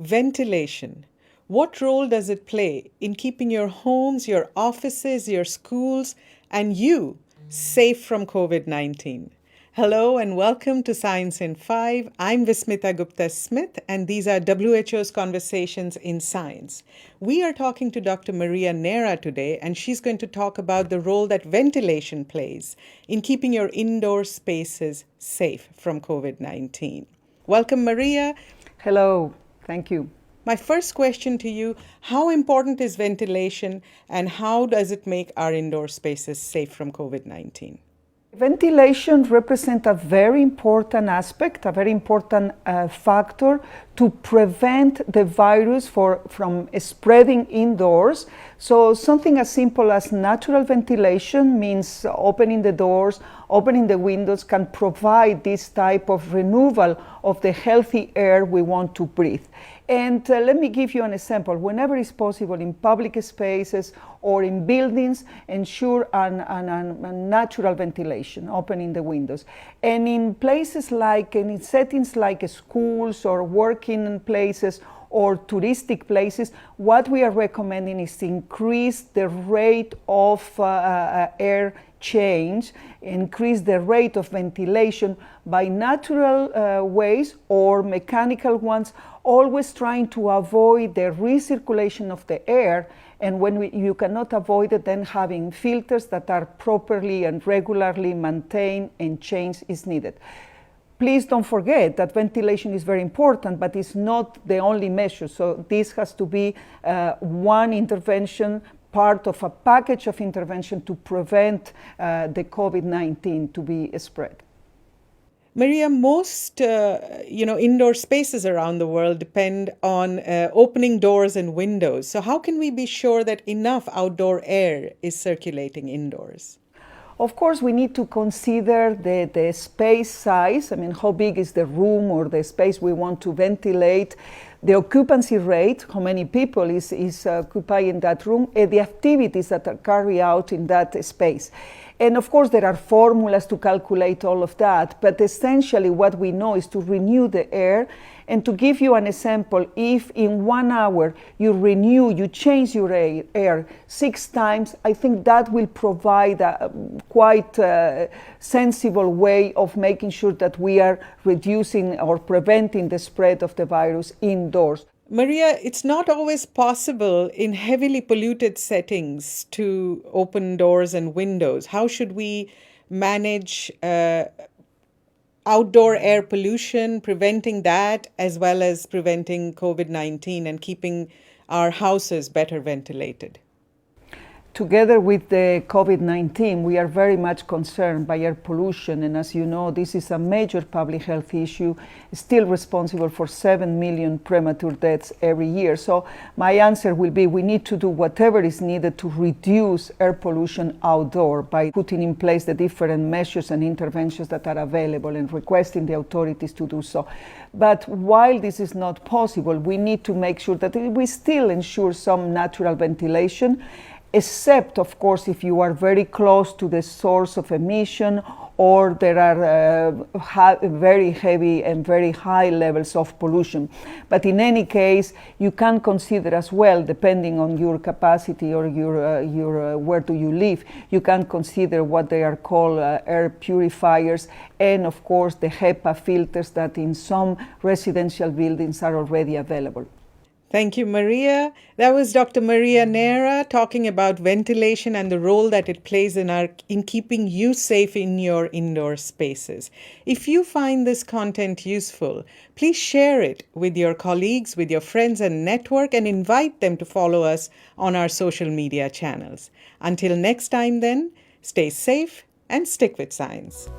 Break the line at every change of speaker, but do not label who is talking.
Ventilation. What role does it play in keeping your homes, your offices, your schools, and you safe from COVID-19? Hello and welcome to Science in 5. I'm Vismita Gupta-Smith and these are WHO's Conversations in Science. We are talking to Dr. Maria Neira today and she's going to talk about the role that ventilation plays in keeping your indoor spaces safe from COVID-19. Welcome, Maria.
Hello, thank you.
My first question to you, how important is ventilation and how does it make our indoor spaces safe from COVID-19?
Ventilation represents a very important aspect, a very important factor to prevent the virus from spreading indoors. So something as simple as natural ventilation means opening the doors, opening the windows can provide this type of renewal of the healthy air we want to breathe. And let me give you an example. Whenever it's possible in public spaces or in buildings, ensure a natural ventilation, opening the windows. And in places like, in settings like schools or working places or touristic places, what we are recommending is to increase the rate of air change, increase the rate of ventilation by natural ways or mechanical ones, always trying to avoid the recirculation of the air. And when you cannot avoid it, then having filters that are properly and regularly maintained and changed is needed. Please don't forget that ventilation is very important, but it's not the only measure. So this has to be one intervention, part of a package of intervention to prevent the COVID-19 to be spread.
Maria, most indoor spaces around the world depend on opening doors and windows. So how can we be sure that enough outdoor air is circulating indoors?
Of course, we need to consider the space size. I mean, how big is the room or the space we want to ventilate, the occupancy rate, how many people is occupying that room, and the activities that are carried out in that space. And of course, there are formulas to calculate all of that, but essentially what we know is to renew the air. And to give you an example, if in 1 hour you change your air 6 times, I think that will provide a quite sensible way of making sure that we are reducing or preventing the spread of the virus indoors.
Maria, it's not always possible in heavily polluted settings to open doors and windows. How should we manage outdoor air pollution, preventing that, as well as preventing COVID-19 and keeping our houses better ventilated?
Together with the COVID-19, we are very much concerned by air pollution. And as you know, this is a major public health issue, still responsible for 7 million premature deaths every year. So my answer will be we need to do whatever is needed to reduce air pollution outdoor by putting in place the different measures and interventions that are available and requesting the authorities to do so. But while this is not possible, we need to make sure that we still ensure some natural ventilation, except, of course, if you are very close to the source of emission or there are very heavy and very high levels of pollution. But in any case, you can consider as well, depending on your capacity or your where do you live, you can consider what they are called air purifiers and, of course, the HEPA filters that in some residential buildings are already available.
Thank you, Maria. That was Dr. Maria Neira talking about ventilation and the role that it plays in keeping you safe in your indoor spaces. If you find this content useful, please share it with your colleagues, with your friends and network, and invite them to follow us on our social media channels. Until next time then, stay safe and stick with science.